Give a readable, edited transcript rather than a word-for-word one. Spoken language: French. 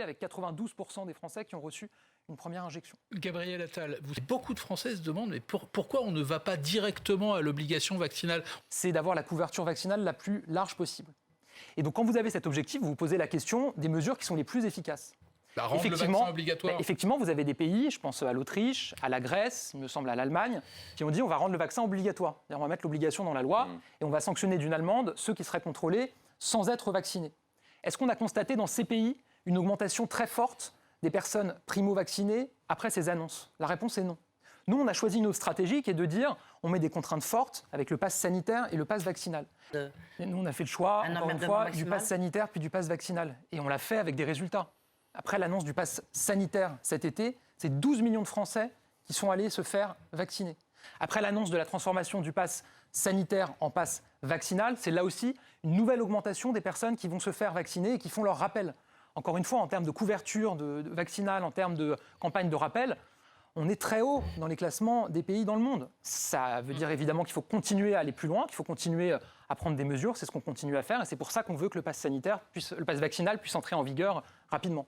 avec 92% des Français qui ont reçu une première injection. Gabriel Attal, beaucoup de Français se demandent mais pourquoi on ne va pas directement à l'obligation vaccinale ? C'est d'avoir la couverture vaccinale la plus large possible. Et donc quand vous avez cet objectif, vous vous posez la question des mesures qui sont les plus efficaces. Rendre le vaccin obligatoire. Effectivement, vous avez des pays, je pense à l'Autriche, à la Grèce, il me semble à l'Allemagne, qui ont dit on va rendre le vaccin obligatoire. On va mettre l'obligation dans la loi et on va sanctionner d'une amende ceux qui seraient contrôlés sans être vaccinés. Est-ce qu'on a constaté dans ces pays une augmentation très forte des personnes primo-vaccinées après ces annonces ? La réponse est non. Nous, on a choisi une autre stratégie qui est de dire on met des contraintes fortes avec le pass sanitaire et le pass vaccinal. Et nous, on a fait le choix, encore une fois, du pass sanitaire puis du pass vaccinal. Et on l'a fait avec des résultats. Après l'annonce du pass sanitaire cet été, c'est 12 millions de Français qui sont allés se faire vacciner. Après l'annonce de la transformation du pass sanitaire en pass vaccinal, c'est là aussi une nouvelle augmentation des personnes qui vont se faire vacciner et qui font leur rappel. Encore une fois, en termes de couverture vaccinale, en termes de campagne de rappel, on est très haut dans les classements des pays dans le monde. Ça veut dire évidemment qu'il faut continuer à aller plus loin, qu'il faut continuer à prendre des mesures. C'est ce qu'on continue à faire et c'est pour ça qu'on veut que le pass vaccinal puisse entrer en vigueur rapidement.